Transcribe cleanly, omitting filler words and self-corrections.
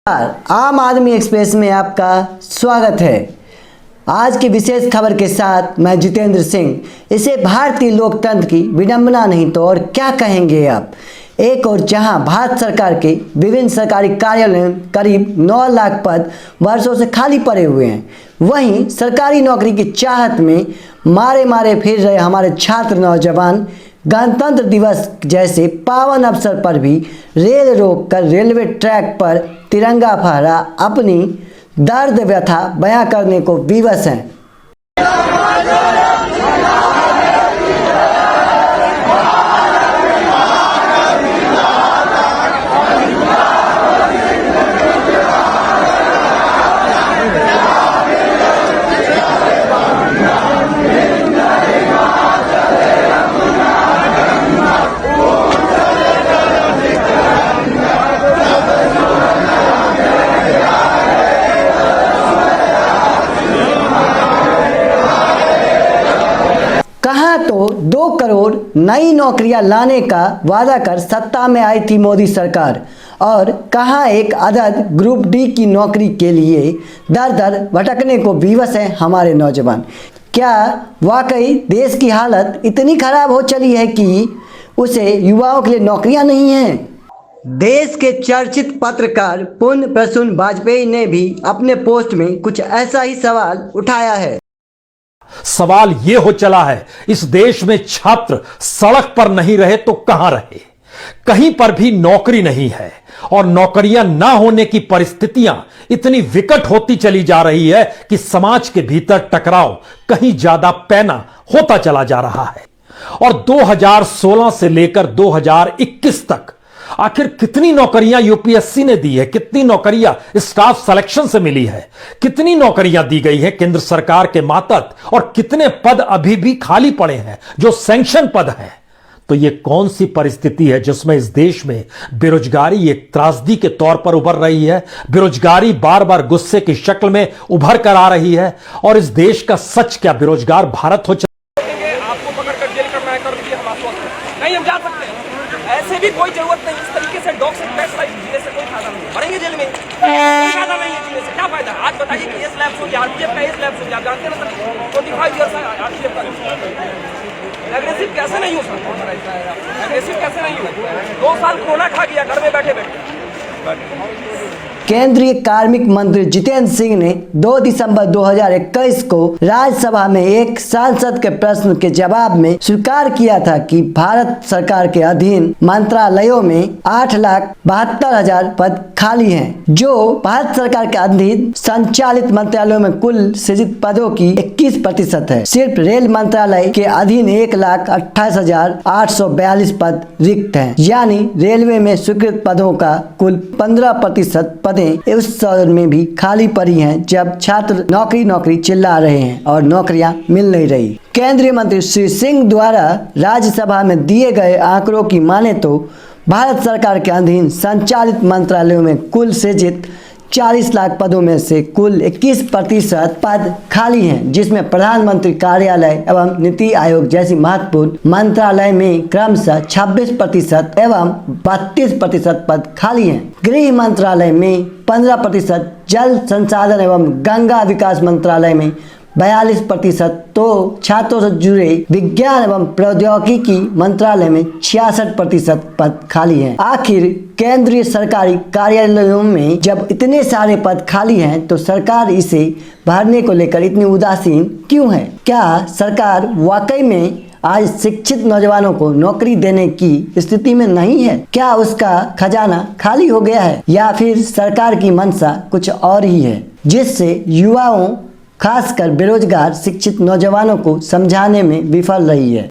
आम आदमी एक्सप्रेस में आपका स्वागत है। आज की विशेष खबर के साथ मैं जितेंद्र सिंह। इसे भारतीय लोकतंत्र की विडंबना नहीं तो और क्या कहेंगे आप। एक और जहां भारत सरकार के विभिन्न सरकारी कार्यालयों में करीब 9 लाख पद वर्षों से खाली पड़े हुए हैं, वहीं सरकारी नौकरी की चाहत में मारे मारे फिर रहे हमारे छात्र नौजवान गणतंत्र दिवस जैसे पावन अवसर पर भी रेल रोक कर रेलवे ट्रैक पर तिरंगा फहरा अपनी दर्द व्यथा बयां करने को विवश हैं। कहाँ तो 2 करोड़ नई नौकरियां लाने का वादा कर सत्ता में आई थी मोदी सरकार, और कहाँ एक अदद ग्रुप डी की नौकरी के लिए दर दर भटकने को विवश हैं हमारे नौजवान। क्या वाकई देश की हालत इतनी खराब हो चली है कि उसे युवाओं के लिए नौकरियां नहीं हैं? देश के चर्चित पत्रकार पुण्य प्रसून वाजपेयी ने भी अपने पोस्ट में कुछ ऐसा ही सवाल उठाया है। सवाल यह हो चला है, इस देश में छात्र सड़क पर नहीं रहे तो कहां रहे। कहीं पर भी नौकरी नहीं है और नौकरियां ना होने की परिस्थितियां इतनी विकट होती चली जा रही है कि समाज के भीतर टकराव कहीं ज्यादा पैना होता चला जा रहा है। और 2016 से लेकर 2021 तक आखिर कितनी नौकरियां यूपीएससी ने दी है, कितनी नौकरियां स्टाफ सिलेक्शन से मिली है, कितनी नौकरियां दी गई हैं केंद्र सरकार के मातहत, और कितने पद अभी भी खाली पड़े हैं जो सैंक्शन पद हैं। तो यह कौन सी परिस्थिति है जिसमें इस देश में बेरोजगारी एक त्रासदी के तौर पर उभर रही है। बेरोजगारी बार बार गुस्से की शक्ल में उभर कर आ रही है। और इस देश का सच क्या बेरोजगार भारत हो आपको पकड़कर जेल करना है, कर दीजिए, हम आश्वस्त नहीं, हम जा सकते हैं। ऐसे भी कोई जरूरत नहीं। इस तरीके से डॉग से पैसा जीने से कोई फायदा नहीं, मरेंगे जेल में, कोई फायदा नहीं है जीने से। क्या फायदा? आज बताइए कि एस लैब्स हो गया, आरपीएफ का एस लैब्स हो गया, जानते हैं ना 25 ईयर्स आरपीएफ का। एग्रेसिव कैसे नहीं हो सकता? एग्रेसिव कैसे नहीं हो? 2 साल कोरोना खा गया घर में बैठे बैठे। केंद्रीय कार्मिक मंत्री जितेंद्र सिंह ने 2 दिसंबर 2021 को राज्यसभा में एक सांसद के प्रश्न के जवाब में स्वीकार किया था कि भारत सरकार के अधीन मंत्रालयों में 8,72,000 पद खाली हैं, जो भारत सरकार के अधीन संचालित मंत्रालयों में कुल सृजित पदों की 21% है। सिर्फ रेल मंत्रालय के अधीन 1,28,842 पद रिक्त हैं, यानी रेलवे में स्वीकृत पदों का कुल 15% पदें उस साल में भी खाली पड़ी हैं, जब छात्र नौकरी चिल्ला रहे हैं और नौकरियां मिल नहीं रही। केंद्रीय मंत्री श्री सिंह द्वारा राज्यसभा में दिए गए आंकड़ों की माने तो भारत सरकार के अधीन संचालित मंत्रालयों में कुल सृजित 40 लाख पदों में से कुल 21% पद खाली हैं, जिसमें प्रधानमंत्री कार्यालय एवं नीति आयोग जैसी महत्वपूर्ण मंत्रालय में क्रमशः 26% एवं 32% पद खाली हैं। गृह मंत्रालय में 15%, जल संसाधन एवं गंगा विकास मंत्रालय में 42%, तो छात्रों से जुड़े विज्ञान एवं प्रौद्योगिकी मंत्रालय में 66% पद खाली हैं। आखिर केंद्रीय सरकारी कार्यालयों में जब इतने सारे पद खाली हैं तो सरकार इसे भरने को लेकर इतनी उदासीन क्यों है? क्या सरकार वाकई में आज शिक्षित नौजवानों को नौकरी देने की स्थिति में नहीं है? क्या उसका खजाना खाली हो गया है, या फिर सरकार की मंशा कुछ और ही है, जिससे युवाओं खासकर बेरोजगार शिक्षित नौजवानों को समझाने में विफल रही है?